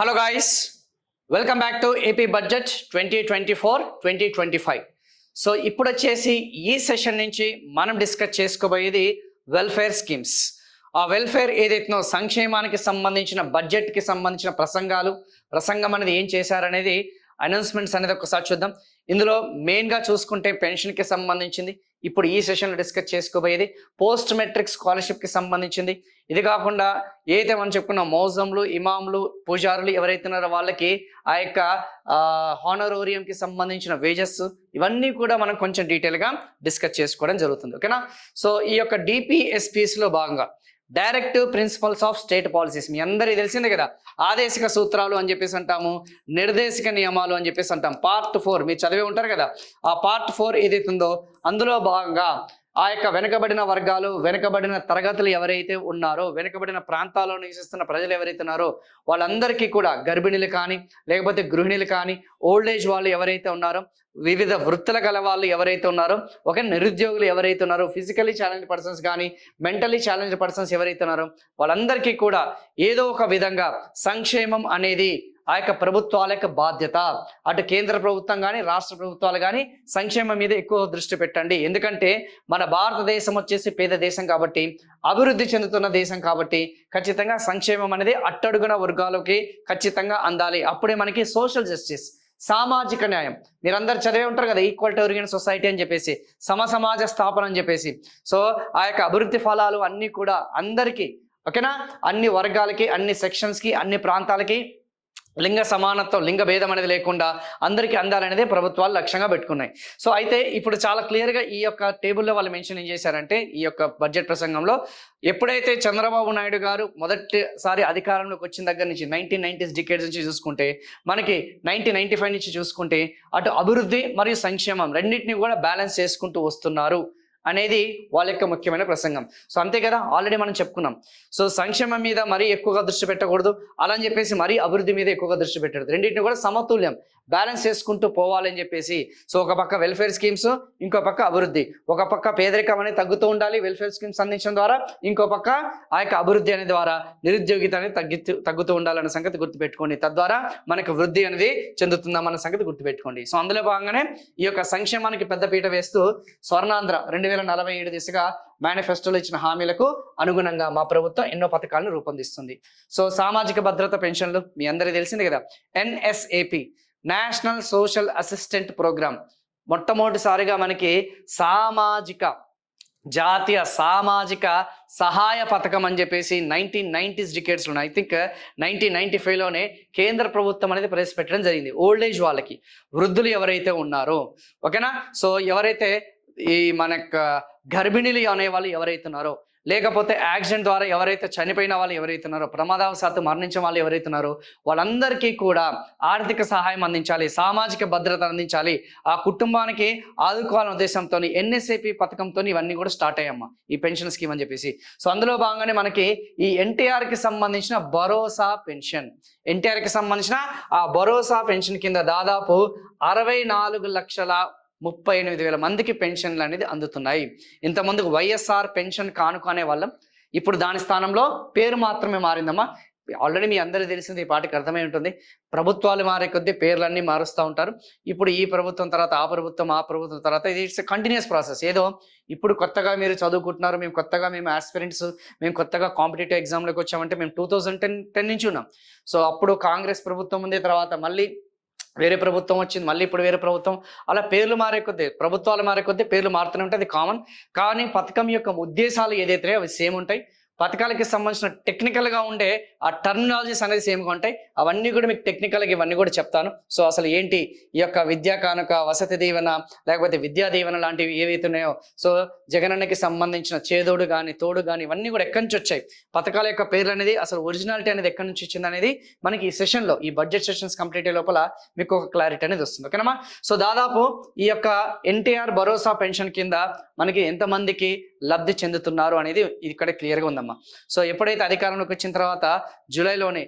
Hello guys, welcome back to AP budget 2024-2025. So ఇప్పుడు వచ్చేసి ఈ సెషన్ నుంచి మనం డిస్కస్ చేసుకోబోయేది వెల్ఫేర్ స్కీమ్స్. ఆ వెల్ఫేర్ ఏదైతుందో సంక్షేమానికి సంబంధించిన బడ్జెట్కి సంబంధించిన ప్రసంగం అనేది ఏం చేశారనేది అనౌన్స్మెంట్స్ అనేది ఒకసారి చూద్దాం. ఇందులో మెయిన్గా చూసుకుంటే పెన్షన్కి సంబంధించింది ఇప్పుడు ఈ సెషన్లో డిస్కస్ చేసుకోబోయేది, పోస్ట్ మెట్రిక్ స్కాలర్షిప్కి సంబంధించింది. ఇది కాకుండా ఏదైతే మనం చెప్పుకున్నాం మౌజంలు, ఇమాంలు, పూజారులు ఎవరైతే ఉన్నారో వాళ్ళకి ఆ యొక్క హానరోరియంకి సంబంధించిన వేజెస్ ఇవన్నీ కూడా మనం కొంచెం డీటెయిల్గా డిస్కస్ చేసుకోవడం జరుగుతుంది. ఓకేనా? సో ఈ యొక్క డిపిఎస్పిస్లో భాగంగా directive principles of state policies మీ అందరికీ తెలిసిందే కదా. ఆదేశిక సూత్రాలు అని చెప్పేసి అంటాము, నిర్దేశిక నియమాలు అని చెప్పేసి అంటాం. పార్ట్ 4 మీరు చదివే ఉంటారు కదా. ఆ పార్ట్ 4 ఏదైతే ఉందో అందులో భాగంగా ఆ యొక్క వెనుకబడిన వర్గాలు, వెనుకబడిన తరగతులు ఎవరైతే ఉన్నారో, వెనుకబడిన ప్రాంతాల్లో నివసిస్తున్న ప్రజలు ఎవరైతే ఉన్నారో వాళ్ళందరికీ కూడా గర్భిణీలు కానీ, లేకపోతే గృహిణీలు కానీ, ఓల్డ్ ఏజ్ వాళ్ళు ఎవరైతే ఉన్నారో, వివిధ వృత్తుల గల వాళ్ళు ఎవరైతే ఉన్నారో, ఒక నిరుద్యోగులు ఎవరైతే ఉన్నారో, ఫిజికలీ ఛాలెంజ్ పర్సన్స్ కానీ, మెంటలీ ఛాలెంజ్ పర్సన్స్ ఎవరైతే ఉన్నారో వాళ్ళందరికీ కూడా ఏదో ఒక విధంగా సంక్షేమం అనేది ఆ యొక్క ప్రభుత్వాల యొక్క బాధ్యత. అటు కేంద్ర ప్రభుత్వం కానీ, రాష్ట్ర ప్రభుత్వాలు కానీ సంక్షేమం మీద ఎక్కువ దృష్టి పెట్టండి. ఎందుకంటే మన భారతదేశం వచ్చేసి పేద దేశం కాబట్టి, అభివృద్ధి చెందుతున్న దేశం కాబట్టి ఖచ్చితంగా సంక్షేమం అనేది అట్టడుగున వర్గాలకి ఖచ్చితంగా అందాలి. అప్పుడే మనకి సోషల్ జస్టిస్, సామాజిక న్యాయం, మీరందరూ చదివే ఉంటారు కదా, ఈక్వాలిటేరియన్ సొసైటీ అని చెప్పేసి, సమాజ స్థాపన అని చెప్పేసి. సో ఆ యొక్క అభివృద్ధి ఫలాలు అన్నీ కూడా అందరికీ, ఓకేనా, అన్ని వర్గాలకి, అన్ని సెక్షన్స్కి, అన్ని ప్రాంతాలకి లింగ సమానత్వం, లింగ భేదం అనేది లేకుండా అందరికీ అందాలనేదే ప్రభుత్వాలు లక్ష్యంగా పెట్టుకున్నాయి. సో అయితే ఇప్పుడు చాలా క్లియర్గా ఈ యొక్క టేబుల్లో వాళ్ళు మెన్షన్ ఏం చేశారంటే, ఈ యొక్క బడ్జెట్ ప్రసంగంలో ఎప్పుడైతే చంద్రబాబు నాయుడు గారు మొదటిసారి అధికారంలోకి వచ్చిన దగ్గర నుంచి 1990s డికేడ్స్ నుంచి చూసుకుంటే, మనకి 1995 నుంచి చూసుకుంటే అటు అభివృద్ధి మరియు సంక్షేమం రెండింటిని కూడా బ్యాలెన్స్ చేసుకుంటూ వస్తున్నారు అనేది వాళ్ళ యొక్క ముఖ్యమైన ప్రసంగం. సో అంతే కదా, ఆల్రెడీ మనం చెప్పుకున్నాం. సో సంక్షేమం మీద మరీ ఎక్కువగా దృష్టి పెట్టకూడదు, అలా అని చెప్పేసి మరీ అభివృద్ధి మీద ఎక్కువగా దృష్టి పెట్టకూడదు. రెండింటిని కూడా సమతుల్యం, బ్యాలెన్స్ చేసుకుంటూ పోవాలని చెప్పేసి. సో ఒక పక్క వెల్ఫేర్ స్కీమ్స్, ఇంకో పక్క అభివృద్ధి. ఒక పక్క పేదరికం అనేది తగ్గుతూ ఉండాలి వెల్ఫేర్ స్కీమ్స్ అందించడం ద్వారా, ఇంకో పక్క ఆ యొక్క అభివృద్ధి అనే ద్వారా నిరుద్యోగిత అనేది తగ్గుతూ ఉండాలన్న సంగతి గుర్తుపెట్టుకోండి. తద్వారా మనకు వృద్ధి అనేది చెందుతుందన్న సంగతి గుర్తుపెట్టుకోండి. సో అందులో భాగంగానే ఈ యొక్క సంక్షేమానికి పెద్దపీట వేస్తూ స్వర్ణాంధ్ర 2047 దిశగా మేనిఫెస్టోలో ఇచ్చిన హామీలకు అనుగుణంగా మా ప్రభుత్వం ఎన్నో పథకాలను రూపొందిస్తుంది. సో సామాజిక భద్రత పెన్షన్లు మీ అందరికీ తెలిసింది కదా. NSAP, national social assistant programme, మొట్టమొదటిసారిగా మనకి జాతీయ సామాజిక సహాయ పథకం అని చెప్పేసి 1990s డికేడ్స్లో, ఐ థింక్ 1995లోనే కేంద్ర ప్రభుత్వం అనేది ప్రవేశపెట్టడం జరిగింది. ఓల్డ్ ఏజ్ వాళ్ళకి, వృద్ధులు ఎవరైతే ఉన్నారో, ఓకేనా. సో ఎవరైతే ఈ మన గర్భిణీలు అనే వాళ్ళు ఎవరైతే ఉన్నారో, లేకపోతే యాక్సిడెంట్ ద్వారా ఎవరైతే చనిపోయిన వాళ్ళు ఎవరైతే ఉన్నారో, ప్రమాదవశాత్తు మరణించిన వాళ్ళు ఎవరైతే ఉన్నారో వాళ్ళందరికీ కూడా ఆర్థిక సహాయం అందించాలి, సామాజిక భద్రత అందించాలి, ఆ కుటుంబానికి ఆదుకోవాలనే ఉద్దేశంతో NSAP పథకంతో ఇవన్నీ కూడా స్టార్ట్ అయ్యమ్మా, ఈ పెన్షన్ స్కీమ్ అని చెప్పేసి. సో అందులో భాగంగానే మనకి ఈ NTRకి సంబంధించిన భరోసా పెన్షన్, NTRకి సంబంధించిన ఆ భరోసా పెన్షన్ కింద దాదాపు 64,38,000 మందికి పెన్షన్లు అనేది అందుతున్నాయి. ఇంతకుముందు వైఎస్ఆర్ పెన్షన్ కానుకనే వాళ్ళం, ఇప్పుడు దాని స్థానంలో పేరు మాత్రమే మారిందమ్మా. ఆల్రెడీ మీ అందరికీ తెలిసింది, ఈ పాటికి అర్థమై ఉంటుంది. ప్రభుత్వాలు మారే కొద్దీ పేర్లన్నీ మారుస్తూ ఉంటారు. ఇప్పుడు ఈ ప్రభుత్వం తర్వాత ఆ ప్రభుత్వం తర్వాత ఇది ఇట్స్ కంటిన్యూస్ ప్రాసెస్. ఏదో ఇప్పుడు కొత్తగా మీరు చదువుకుంటున్నారు, మేము ఆస్పిరెంట్స్, మేము కొత్తగా కాంపిటేటివ్ ఎగ్జామ్లోకి వచ్చామంటే మేము 2010 నుంచి ఉన్నాం. సో అప్పుడు కాంగ్రెస్ ప్రభుత్వం ఉంది, తర్వాత మళ్ళీ వేరే ప్రభుత్వం వచ్చింది, మళ్ళీ ఇప్పుడు వేరే ప్రభుత్వం, అలా పేర్లు మారే కొద్దీ, ప్రభుత్వాలు మారే కొద్దీ పేర్లు మారుతూనే ఉంటాయి, అది కామన్. కానీ పథకం యొక్క ఉద్దేశాలు ఏదైతే అవి సేమ్ ఉంటాయి. పథకాలకి సంబంధించిన టెక్నికల్గా ఉండే ఆ టర్మినాలజీస్ అనేది సేమ్గా ఉంటాయి. అవన్నీ కూడా మీకు టెక్నికల్గా ఇవన్నీ కూడా చెప్తాను. సో అసలు ఏంటి ఈ యొక్క విద్యా కానుక, వసతి దీవెన, లేకపోతే విద్యా దీవెన లాంటివి ఏవైతే ఉన్నాయో, సో జగనన్నకి సంబంధించిన చేదోడు కానీ, తోడు కానీ, ఇవన్నీ కూడా ఎక్కడి నుంచి వచ్చాయి, పథకాల యొక్క పేర్లు అనేది, అసలు ఒరిజినాలిటీ అనేది ఎక్కడి నుంచి వచ్చింది అనేది మనకి ఈ సెషన్లో, ఈ బడ్జెట్ సెషన్స్ కంప్లీట్ అయ్యే లోపల మీకు ఒక క్లారిటీ అనేది వస్తుంది. ఓకేనమ్మా. సో దాదాపు ఈ యొక్క NTR భరోసా పెన్షన్ కింద మనకి ఎంతమందికి లబ్ధి చెందుతున్నారు అనేది ఇక్కడ క్లియర్గా ఉందమ్మా. జరిగిందమ్మా. సో ఎప్పుడైతే అధికారంలోకి వచ్చిన తర్వాత జూలైలోనే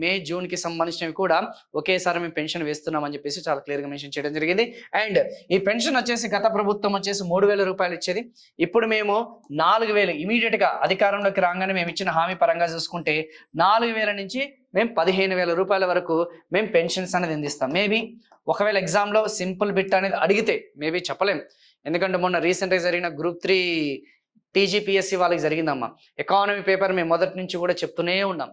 మే జూన్కి సంబంధించినవి కూడా ఒకేసారి మేము పెన్షన్ వేస్తున్నామని చెప్పేసి చాలా క్లియర్గా మెన్షన్ చేయడం జరిగింది. అండ్ ఈ పెన్షన్ వచ్చేసి గత ప్రభుత్వం వచ్చేసి 3,000 రూపాయలు ఇచ్చేది. ఇప్పుడు మేము 4,000 ఇమీడియట్గా అధికారంలోకి రాగానే మేము ఇచ్చిన హామీ పరంగా చూసుకుంటే 4,000 నుంచి మేము 15,000 రూపాయల వరకు మేము పెన్షన్స్ అనేది అందిస్తాం. మేబీ ఒకవేళ ఎగ్జామ్లో సింపుల్ బిట్ అనేది అడిగితే మేబీ చెప్పలేం, ఎందుకంటే మొన్న రీసెంట్గా జరిగిన గ్రూప్ 3 టీజీపీఎస్సీ వాళ్ళకి జరిగిందమ్మా. ఎకానమీ పేపర్ మేము మొదటి నుంచి కూడా చెప్తూనే ఉన్నాం,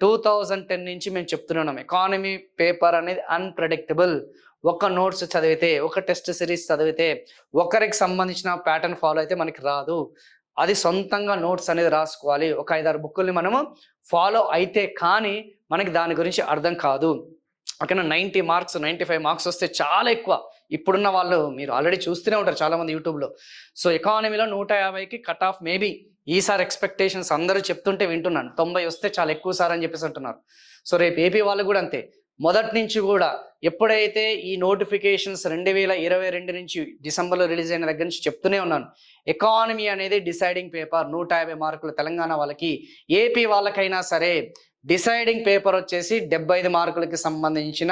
2010 నుంచి మేము చెప్తూనే ఉన్నాం, ఎకానమీ పేపర్ అనేది అన్ప్రెడిక్టబుల్. ఒక నోట్స్ చదివితే, ఒక టెస్ట్ సిరీస్ చదివితే, ఒకరికి సంబంధించిన ప్యాటర్న్ ఫాలో అయితే మనకి రాదు. అది సొంతంగా నోట్స్ అనేది రాసుకోవాలి. ఒక 5-6 బుక్కుల్ని మనము ఫాలో అయితే కానీ మనకి దాని గురించి అర్థం కాదు. ఓకేనా, 90 మార్క్స్ 95 మార్క్స్ వస్తే చాలా ఎక్కువ. ఇప్పుడున్న వాళ్ళు మీరు ఆల్రెడీ చూస్తూనే ఉంటారు చాలామంది యూట్యూబ్లో. సో ఎకానమీలో 150కి కట్ ఆఫ్ మేబీ ఈసారి ఎక్స్పెక్టేషన్స్ అందరూ చెప్తుంటే వింటున్నాను, 90 వస్తే చాలా ఎక్కువ సార్ అని చెప్పేసి అంటున్నారు. సో రేపు ఏపీ వాళ్ళు కూడా అంతే. మొదటి నుంచి కూడా ఎప్పుడైతే ఈ నోటిఫికేషన్స్ 2022 నుంచి డిసెంబర్లో రిలీజ్ అయిన దగ్గర నుంచి చెప్తూనే ఉన్నాను, ఎకానమీ అనేది డిసైడింగ్ పేపర్. 150 మార్కులు తెలంగాణ వాళ్ళకి, ఏపీ వాళ్ళకైనా సరే డిసైడింగ్ పేపర్ వచ్చేసి 75 మార్కులకి సంబంధించిన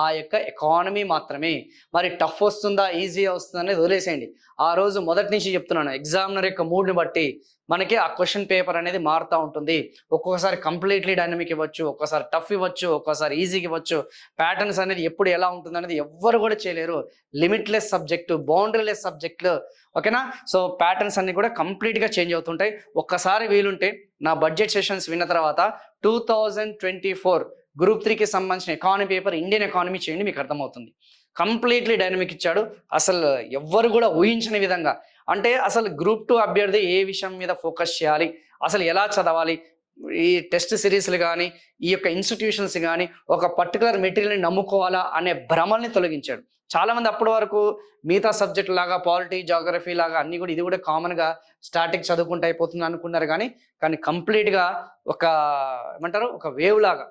ఆ యొక్క ఎకానమీ మాత్రమే. మరి టఫ్ వస్తుందా ఈజీ వస్తుందా అనేది వదిలేసేయండి. ఆ రోజు మొదటి నుంచి చెప్తున్నాను, ఎగ్జామినర్ యొక్క మూడ్ని బట్టి మనకి ఆ క్వశ్చన్ పేపర్ అనేది మారుతూ ఉంటుంది. ఒక్కొక్కసారి కంప్లీట్లీ డైనమిక్ ఇవ్వచ్చు, ఒక్కోసారి టఫ్ ఇవ్వచ్చు, ఒక్కోసారి ఈజీగా ఇవ్వచ్చు. ప్యాటర్న్స్ అనేది ఎప్పుడు ఎలా ఉంటుంది అనేది ఎవ్వరు కూడా చేయలేరు. లిమిట్లెస్ సబ్జెక్టు, బౌండరీలెస్ సబ్జెక్టులు. ఓకేనా, సో ప్యాటర్న్స్ అన్ని కూడా కంప్లీట్గా చేంజ్ అవుతుంటాయి. ఒక్కసారి వీలుంటే నా బడ్జెట్ సెషన్స్ విన్న తర్వాత 2024 గ్రూప్ 3కి సంబంధించిన ఎకానమీ పేపర్ ఇండియన్ ఎకానమీ చేయండి, మీకు అర్థమవుతుంది. కంప్లీట్లీ డైనమిక్ ఇచ్చాడు, అసలు ఎవ్వరు కూడా ఊహించని విధంగా. అంటే అసలు గ్రూప్ 2 అభ్యర్థి ఏ విషయం మీద ఫోకస్ చేయాలి, అసలు ఎలా చదవాలి, ఈ టెస్ట్ సిరీస్లు కానీ ఈ యొక్క ఇన్స్టిట్యూషన్స్ కానీ ఒక పర్టికులర్ మెటీరియల్ని నమ్ముకోవాలా అనే భ్రమల్ని తొలగించాడు. చాలామంది అప్పటి వరకు మిగతా సబ్జెక్ట్ లాగా పాలిటీ, జాగ్రఫీ లాగా అన్ని కూడా ఇది కూడా కామన్గా స్టాటిక్ చదువుకుంటూ అయిపోతుంది అనుకున్నారు. కానీ కంప్లీట్గా ఒక ఏమంటారు, ఒక వేవ్ లాగా,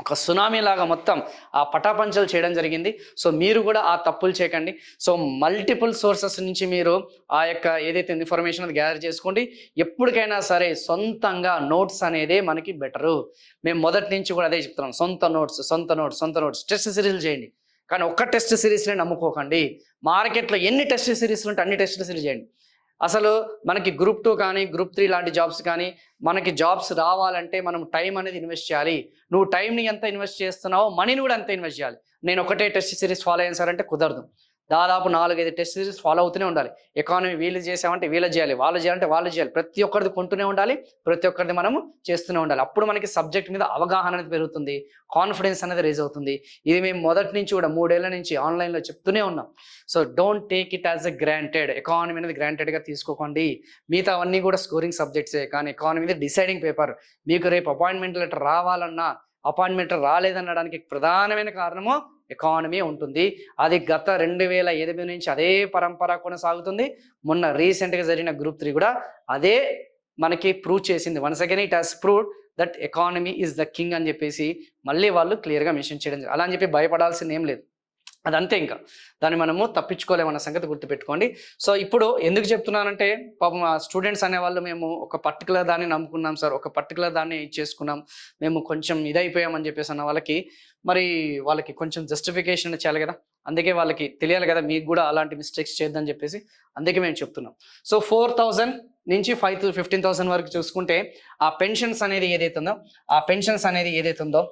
ఒక సునామీ లాగా మొత్తం ఆ పటాపంచలు చేయడం జరిగింది. సో మీరు కూడా ఆ తప్పులు చేయకండి. సో మల్టిపుల్ సోర్సెస్ నుంచి మీరు ఆ యొక్క ఏదైతే ఇన్ఫర్మేషన్ అది గ్యాదర్ చేసుకోండి. ఎప్పటికైనా సరే సొంతంగా నోట్స్ అనేదే మనకి బెటరు. మేము మొదటి నుంచి కూడా అదే చెప్తున్నాం, సొంత నోట్స్ టెస్ట్ సిరీస్లు చేయండి. కానీ ఒక్క టెస్ట్ సిరీస్నే నమ్ముకోకండి. మార్కెట్లో ఎన్ని టెస్ట్ సిరీస్లు ఉంటే అన్ని టెస్ట్ సిరీస్ చేయండి. అసలు మనకి గ్రూప్ 2 కానీ గ్రూప్ 3 లాంటి జాబ్స్ కానీ మనకి జాబ్స్ రావాలంటే మనం టైం అనేది ఇన్వెస్ట్ చేయాలి. నువ్వు టైంని ఎంత ఇన్వెస్ట్ చేస్తున్నావో మనీని కూడా అంత ఇన్వెస్ట్ చేయాలి. నేను ఒకటే టెస్ట్ సిరీస్ ఫాలో అయ్యాను సార్ అంటే కుదరదు. దాదాపు 4-5 టెస్ట్ సిరీస్ ఫాలో అవుతూనే ఉండాలి. ఎకానమీ వీళ్ళు చేసామంటే వీళ్ళు చేయాలి, వాళ్ళు చేయాలంటే వాళ్ళు చేయాలి. ప్రతి ఒక్కరిది కొంటూనే ఉండాలి, ప్రతి ఒక్కరిది మనము చేస్తూనే ఉండాలి. అప్పుడు మనకి సబ్జెక్ట్ మీద అవగాహన అనేది పెరుగుతుంది, కాన్ఫిడెన్స్ అనేది రేజ్ అవుతుంది. ఇది మేము మొదటి నుంచి కూడా 3 ఏళ్ల నుంచి ఆన్లైన్లో చెప్తూనే ఉన్నాం. So don't take it as a granted. Economy అనేది గ్రాంటెడ్గా తీసుకోకండి. మిగతా అవన్నీ కూడా స్కోరింగ్ సబ్జెక్ట్సే, కానీ ఎకానమీ మీద డిసైడింగ్ పేపర్. మీకు రేపు అపాయింట్మెంట్ లెటర్ రావాలన్నా, అపాయింట్మెంట్ రాలేదనడానికి ప్రధానమైన కారణము ఎకానమీ ఉంటుంది. అది గత 2008 నుంచి అదే పరంపర కొనసాగుతుంది. మొన్న రీసెంట్గా జరిగిన గ్రూప్ 3 కూడా అదే మనకి ప్రూవ్ చేసింది. Once again it has proved that economy is the king అని చెప్పేసి మళ్ళీ వాళ్ళు క్లియర్గా మెన్షన్ చేయడం. అలా అని చెప్పి భయపడాల్సింది ఏం లేదు, అదంతే. ఇంకా దాన్ని మనము తప్పించుకోలేమన్న సంగతి గుర్తుపెట్టుకోండి. సో ఇప్పుడు ఎందుకు చెప్తున్నానంటే, పాపం మా స్టూడెంట్స్ అనేవాళ్ళు మేము ఒక పర్టికులర్ దాన్ని నమ్ముకున్నాం సార్, ఒక పర్టికులర్ దాన్ని చేసుకున్నాం, మేము కొంచెం ఇదైపోయామని చెప్పేసి అన్న వాళ్ళకి మరి వాళ్ళకి కొంచెం జస్టిఫికేషన్ చేయాలి కదా. అందుకే వాళ్ళకి తెలియాలి కదా మీకు కూడా అలాంటి మిస్టేక్స్ చేద్దని చెప్పేసి, అందుకే మేము చెప్తున్నాం. సో 4,000 నుంచి 15,000 వరకు చూసుకుంటే ఆ పెన్షన్స్ అనేది ఏదైతే ఉందో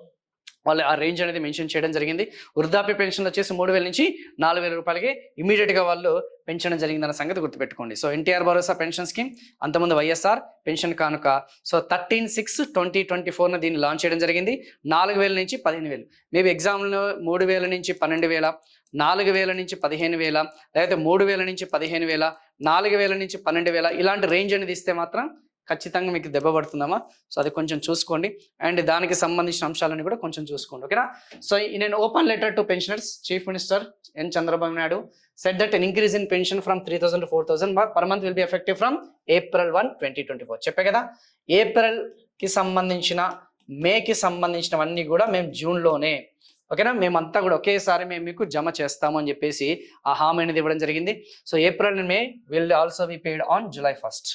వాళ్ళు ఆ రేంజ్ అనేది మెన్షన్ చేయడం జరిగింది. వృద్ధాప్య పెన్షన్ వచ్చేసి 3,000 నుంచి 4,000 రూపాయలకి ఇమీడియట్గా వాళ్ళు పెంచడం జరిగిందన్న సంగతి గుర్తుపెట్టుకోండి. సో ఎన్టీఆర్ భరోసా పెన్షన్ స్కీమ్, అంతకుముందు వైఎస్ఆర్ పెన్షన్ కానుక. సో 13/6/2024 దీన్ని లాంచ్ చేయడం జరిగింది. 4,000 నుంచి 15,000. మేబీ ఎగ్జామ్లో 3,000 నుంచి 12,000, 4,000 నుంచి 15,000, లేకపోతే 3,000 నుంచి 15,000, 4,000 నుంచి 12,000 ఇలాంటి రేంజ్ అనేది ఇస్తే మాత్రం ఖచ్చితంగా మీకు దెబ్బ పడుతుందమ్మా. సో అది కొంచెం చూసుకోండి. అండ్ దానికి సంబంధించిన అంశాలని కూడా కొంచెం చూసుకోండి, ఓకేనా. So in an open letter to pensioners, Chief Minister N. Chandrababu Naidu said that an increase in pension from 3,000 to 4,000 per month will be effective from April 1, 2024. చెప్పే కదా, ఏప్రిల్కి సంబంధించిన, మేకి సంబంధించినవన్నీ కూడా మేము జూన్లోనే, ఓకేనా, మేమంతా కూడా ఒకేసారి మేము మీకు జమ చేస్తాము అని చెప్పేసి ఆ హామీ అనేది ఇవ్వడం జరిగింది. So April and May will also be paid on July 1st.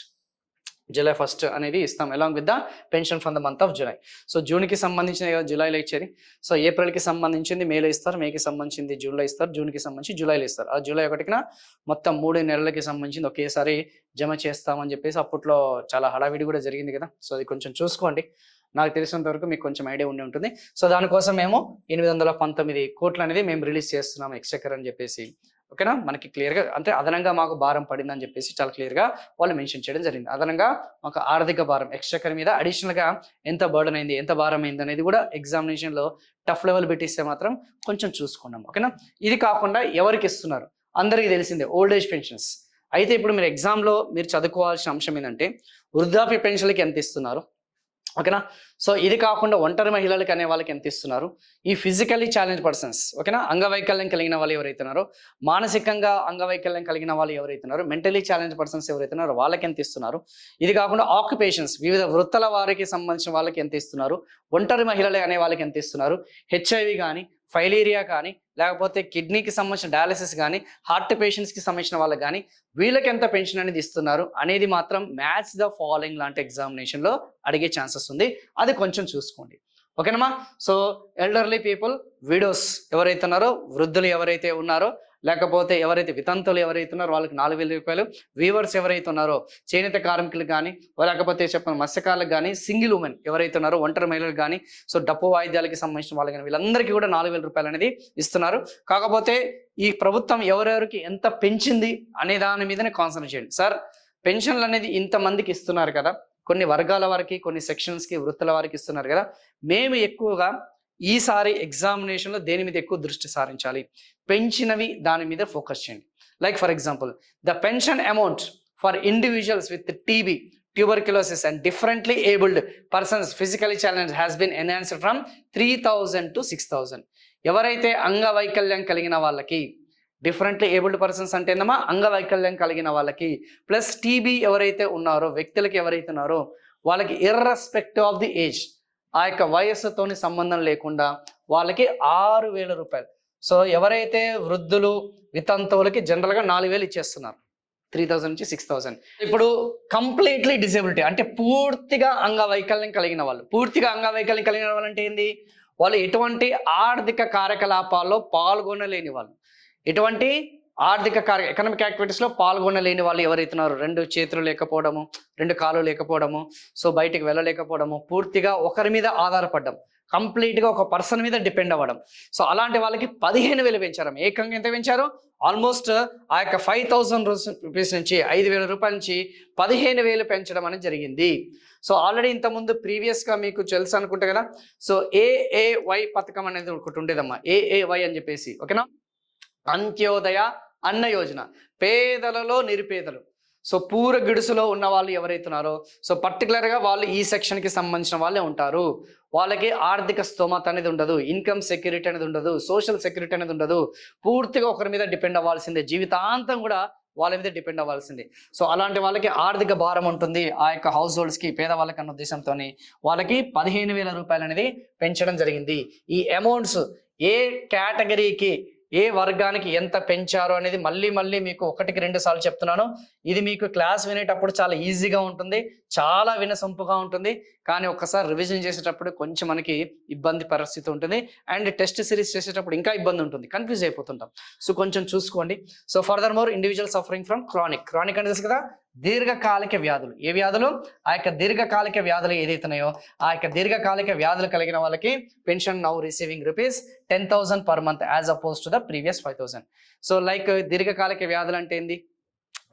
July 1 అనేది ఇస్తాం along with the pension from the month of July. So జూన్కి సంబంధించిన జూలైలో ఇచ్చేది, సో ఏప్రిల్కి సంబంధించింది మేలో ఇస్తారు, మేకి సంబంధించింది జూన్లో ఇస్తారు, జూన్కి సంబంధించి జూలైలో ఇస్తారు. ఆ జూలై 1న మొత్తం 3 నెలలకి సంబంధించింది ఒకేసారి జమ చేస్తామని చెప్పేసి అప్పట్లో చాలా హడావిడి కూడా జరిగింది కదా. సో అది కొంచెం చూసుకోండి, నాకు తెలిసినంత వరకు మీకు కొంచెం ఐడియా ఉండి ఉంటుంది. సో దానికోసం మేము 819 కోట్లు అనేది మేము రిలీజ్ చేస్తున్నాం ఎక్స్చెక్కర్ అని చెప్పేసి. ఓకేనా, మనకి క్లియర్గా అంటే అదనంగా మాకు భారం పడిందని చెప్పేసి చాలా క్లియర్గా వాళ్ళు మెన్షన్ చేయడం జరిగింది. అదనంగా మాకు ఆర్థిక భారం ఎక్స్చెక్కర్ మీద అడిషనల్గా ఎంత బర్డన్ అయింది, ఎంత భారం అయింది అనేది కూడా ఎగ్జామినేషన్లో టఫ్ లెవెల్ పెట్టిస్తే మాత్రం కొంచెం చూసుకున్నాం. ఓకేనా, ఇది కాకుండా ఎవరికి ఇస్తున్నారు అందరికీ తెలిసిందే, ఓల్డ్ ఏజ్ పెన్షన్స్. అయితే ఇప్పుడు మీరు ఎగ్జామ్లో మీరు చదువుకోవాల్సిన అంశం ఏంటంటే వృద్ధాప్య పెన్షన్లకి ఎంత ఇస్తున్నారు. ఓకేనా, సో ఇది కాకుండా ఒంటరి మహిళలకు అనే వాళ్ళకి ఎంత ఇస్తున్నారు, ఈ ఫిజికల్లీ ఛాలెంజ్ పర్సన్స్, ఓకేనా, అంగవైకల్యం కలిగిన వాళ్ళు ఎవరైతున్నారో, మానసికంగా అంగవైకల్యం కలిగిన వాళ్ళు ఎవరైతున్నారో, మెంటలీ ఛాలెంజ్ పర్సన్స్ ఎవరైతున్నారో వాళ్ళకి ఎంత ఇస్తున్నారు, ఇది కాకుండా ఆక్యుపేషన్స్ వివిధ వృత్తుల వారికి సంబంధించిన వాళ్ళకి ఎంత ఇస్తున్నారు, ఒంటరి మహిళలు అనే వాళ్ళకి ఎంత ఇస్తున్నారు, హెచ్ఐవి కానీ ఫైలేరియా కానీ లేకపోతే కిడ్నీకి సంబంధించిన డయాలసిస్ కానీ హార్ట్ పేషెంట్స్కి సంబంధించిన వాళ్ళకి కానీ వీళ్ళకి ఎంత పెన్షన్ అనేది ఇస్తున్నారు అనేది మాత్రం మ్యాచ్ ద ఫాలోయింగ్ లాంటి ఎగ్జామినేషన్లో అడిగే ఛాన్సెస్ ఉంది, అది కొంచెం చూసుకోండి. ఓకేనమ్మా, సో ఎల్డర్లీ పీపుల్, విడోస్ ఎవరైతే ఉన్నారో, వృద్ధులు ఎవరైతే ఉన్నారో, లేకపోతే ఎవరైతే వితంతులు ఎవరైతే ఉన్నారో వాళ్ళకి 4,000 రూపాయలు, వీవర్స్ ఎవరైతే ఉన్నారో చేనేత కార్మికులకు కానీ లేకపోతే చెప్పిన మత్స్యకారులకు కానీ, సింగిల్ ఉమెన్ ఎవరైతే ఉన్నారో ఒంటరి మహిళలకు కానీ, సో డప్పు వాయిద్యాలకి సంబంధించిన వాళ్ళకి కానీ వీళ్ళందరికీ కూడా 4,000 రూపాయలు అనేది ఇస్తున్నారు. కాకపోతే ఈ ప్రభుత్వం ఎవరెవరికి ఎంత పెంచింది అనే దాని మీదనే కాన్సన్ట్రేట్ చేయండి. సార్ పెన్షన్లు అనేది ఇంతమందికి ఇస్తున్నారు కదా, కొన్ని వర్గాల వారికి, కొన్ని సెక్షన్స్కి, వృత్తుల వారికి ఇస్తున్నారు కదా, మేము ఎక్కువగా ఈసారి ఎగ్జామినేషన్లో దేని మీద ఎక్కువ దృష్టి సారించాలి, పెంచినవి దాని మీద ఫోకస్ చేయండి. Like for example the pension amount for individuals with TB, tuberculosis and differently abled persons physically challenged has been enhanced from 3,000 to 6,000. ఎవరైతే అంగవైకల్యం కలిగిన వాళ్ళకి, డిఫరెంట్లీ ఏబుల్డ్ పర్సన్స్ అంటే ఏందమ్మా అంగవైకల్యం కలిగిన వాళ్ళకి, ప్లస్ టీబీ ఎవరైతే ఉన్నారో వ్యక్తులకి ఎవరైతే ఉన్నారో వాళ్ళకి ఇర్రెస్పెక్టివ్ ఆఫ్ ది ఏజ్, ఆ యొక్క వయస్సుతోని సంబంధం లేకుండా వాళ్ళకి 6,000 రూపాయలు. సో ఎవరైతే వృద్ధులు వితంతువులకి జనరల్గా 4,000 ఇచ్చేస్తున్నారు, 3,000 నుంచి 6,000. ఇప్పుడు కంప్లీట్లీ డిసేబిలిటీ అంటే పూర్తిగా అంగవైకల్యం కలిగిన వాళ్ళు, పూర్తిగా అంగవైకల్యం కలిగిన వాళ్ళు అంటే ఏంది, వాళ్ళు ఎటువంటి ఆర్థిక కార్యకలాపాల్లో పాల్గొనలేని వాళ్ళు, ఎటువంటి ఎకనామిక్ యాక్టివిటీస్లో పాల్గొనలేని వాళ్ళు ఎవరైతున్నారో, 2 చేతులు లేకపోవడము, 2 కాళ్ళు లేకపోవడము, సో బయటికి వెళ్ళలేకపోవడము, పూర్తిగా ఒకరి మీద ఆధారపడడం, కంప్లీట్గా ఒక పర్సన్ మీద డిపెండ్ అవ్వడం, సో అలాంటి వాళ్ళకి 15,000 పెంచారు. ఏకంగా ఎంత పెంచారు, ఆల్మోస్ట్ ఆ యొక్క 5,000 రూపీస్ నుంచి 5,000 రూపాయల నుంచి 15,000 పెంచడం అనేది జరిగింది. సో ఆల్రెడీ ఇంతకుముందు ప్రీవియస్గా మీకు తెలుసు అనుకుంటే కదా, సో ఏఏవై పథకం అనేది ఒకటి ఉండేదమ్మా, ఏఏవై అని చెప్పేసి. ఓకేనా, అంత్యోదయ అన్న యోజన, పేదలలో నిరుపేదలు, సో పూర గిడుసులో ఉన్న వాళ్ళు ఎవరైతున్నారో, సో పర్టికులర్గా వాళ్ళు ఈ సెక్షన్కి సంబంధించిన వాళ్ళే ఉంటారు, వాళ్ళకి ఆర్థిక స్తోమత అనేది ఉండదు, ఇన్కమ్ సెక్యూరిటీ అనేది ఉండదు, సోషల్ సెక్యూరిటీ అనేది ఉండదు, పూర్తిగా ఒకరి మీద డిపెండ్ అవ్వాల్సిందే, జీవితాంతం కూడా వాళ్ళ మీద డిపెండ్ అవ్వాల్సిందే. సో అలాంటి వాళ్ళకి ఆర్థిక భారం ఉంటుంది ఆ యొక్క హౌస్ హోల్డ్స్కి, పేదవాళ్ళకి అన్న ఉద్దేశంతో వాళ్ళకి 15,000 రూపాయలు అనేది పెంచడం జరిగింది. ఈ అమౌంట్స్ ఏ కేటగిరీకి, ఏ వర్గానికి ఎంత పెంచారు అనేది మళ్ళీ మీకు 1కి 2 సార్లు చెప్తున్నాను. ఇది మీకు క్లాస్ వినేటప్పుడు చాలా ఈజీగా ఉంటుంది, చాలా వినసొంపుగా ఉంటుంది, కానీ ఒక్కసారి రివిజన్ చేసేటప్పుడు కొంచెం మనకి ఇబ్బంది పరిస్థితి ఉంటుంది, అండ్ టెస్ట్ సిరీస్ చేసేటప్పుడు ఇంకా ఇబ్బంది ఉంటుంది, కన్ఫ్యూజ్ అయిపోతుంటాం. సో కొంచెం చూసుకోండి. So further more individual suffering from chronic అంటే తెలుసు కదా, దీర్ఘకాలిక వ్యాధులు, ఏ వ్యాధులు, ఆ యొక్క దీర్ఘకాలిక వ్యాధులు ఏదైతున్నాయో ఆ యొక్క దీర్ఘకాలిక వ్యాధులు కలిగిన వాళ్ళకి pension now receiving ₹10,000 per month as oppose to the previous 5,000. So like దీర్ఘకాలిక వ్యాధులు అంటే ఏంది,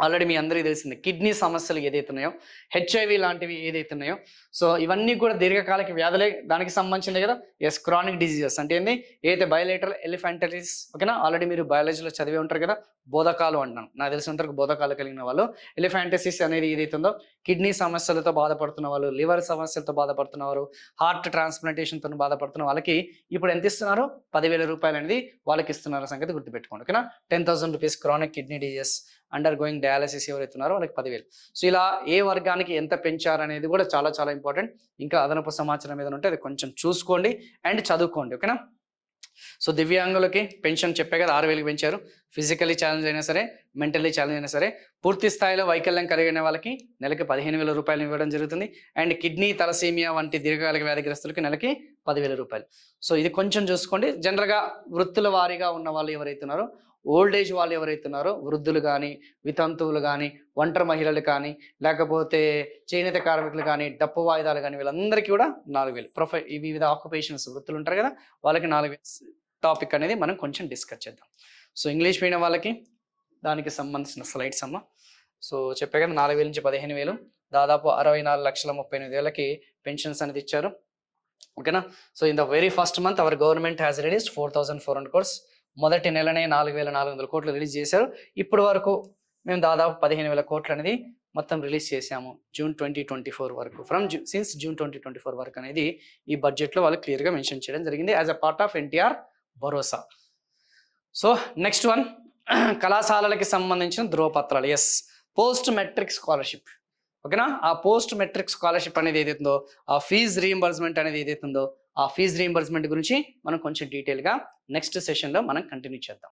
ఆల్రెడీ మీ అందరికీ తెలిసింది, కిడ్నీ సమస్యలు ఏదైతున్నాయో, హెచ్ఐవి లాంటివి ఏదైతున్నాయో, సో ఇవన్నీ కూడా దీర్ఘకాలిక వ్యాధులే దానికి సంబంధించింది కదా. ఎస్, క్రానిక్ డిజీజెస్ అంటే ఏంది, ఏదైతే బయోలేటరల్ ఎలిఫెంటైటిస్, ఓకేనా, ఆల్రెడీ మీరు బయాలజీలో చదివి ఉంటారు కదా, బోధకాలు అంటున్నాను, నాకు తెలిసినంతవరకు బోధకాలు కలిగిన వాళ్ళు. ఎలిఫెంటైటిస్ అనేది ఏదైతుందో కిడ్నీ సమస్యలతో బాధపడుతున్న వాళ్ళు, లివర్ సమస్యలతో బాధపడుతున్నవారు, హార్ట్ ట్రాన్స్ప్లాంటేషన్తో బాధపడుతున్న వాళ్ళకి ఇప్పుడు ఎంత ఇస్తున్నారు, 10,000 రూపాయలు అనేది వాళ్ళకి ఇస్తున్నారు సంగతి గుర్తుపెట్టుకోండి. ఓకేనా, 10,000 rupees chronic kidney disease under going dialysis ఎవరైతే ఉన్నారో వాళ్ళకి 10,000. సో ఇలా ఏ వర్గానికి ఎంత పెంచారనేది కూడా చాలా చాలా ఇంపార్టెంట్. ఇంకా అదనపు సమాచారం ఏదైనా ఉంటే అది కొంచెం చూసుకోండి అండ్ చదువుకోండి. ఓకేనా, సో దివ్యాంగులకి పెన్షన్ చెప్పే కదా 6,000కి పెంచారు. ఫిజికలీ ఛాలెంజ్ అయినా సరే, మెంటల్లీ ఛాలెంజ్ అయినా సరే, పూర్తి స్థాయిలో వైకల్యం కలిగిన వాళ్ళకి నెలకి 15,000 రూపాయలు ఇవ్వడం జరుగుతుంది. అండ్ కిడ్నీ, తలసీమియా వంటి దీర్ఘకాలిక వ్యాధిగ్రస్తులకి నెలకి 10,000 రూపాయలు. సో ఇది కొంచెం చూసుకోండి. జనరల్గా వృత్తుల వారీగా ఉన్న వాళ్ళు ఎవరైతే ఉన్నారో, ఓల్డ్ ఏజ్ వాళ్ళు ఎవరైతే ఉన్నారో, వృద్ధులు కానీ, వితంతువులు కానీ, ఒంటరి మహిళలు కానీ, లేకపోతే చేనేత కార్మికులు కానీ, డప్పు వాయిదాలు కానీ, వీళ్ళందరికీ కూడా 4,000. ఈ వివిధ ఆక్యుపేషన్స్ వృత్తులు ఉంటారు కదా, వాళ్ళకి 4,000 టాపిక్ అనేది మనం కొంచెం డిస్కస్ చేద్దాం. సో ఇంగ్లీష్ మీడియం వాళ్ళకి దానికి సంబంధించిన స్లైడ్స్ అమ్మ. సో చెప్పే కదా 4,000 నుంచి 15,000, దాదాపు 64,38,000కి పెన్షన్స్ అనేది ఇచ్చారు. ఓకేనా. So in the very first month our government has released 4,400 crores. మొదటి నెలనే 4,400 కోట్లు రిలీజ్ చేశారు. ఇప్పటి వరకు మేము దాదాపు 15,000 కోట్లు అనేది మొత్తం రిలీజ్ చేశాము జూన్ 2024 వరకు. సిన్స్ జూన్ 2024 వరకు అనేది ఈ బడ్జెట్లో వాళ్ళు క్లియర్గా మెన్షన్ చేయడం జరిగింది as a part of NTR Bharosa. So next one, కళాశాలలకి సంబంధించిన ధ్రువపత్రాలు. Yes, post matric scholarship. ఓకేనా. ఆ పోస్ట్ మెట్రిక్ స్కాలర్షిప్ అనేది ఏదైతుందో, ఆ ఫీజ్ రీయింబర్స్మెంట్ అనేది ఏదైతుందో, ఆ ఫీజ్ రీయింబర్స్మెంట్ గురించి మనం కొంచెం డీటెయిల్గా నెక్స్ట్ సెషన్లో మనం కంటిన్యూ చేద్దాం.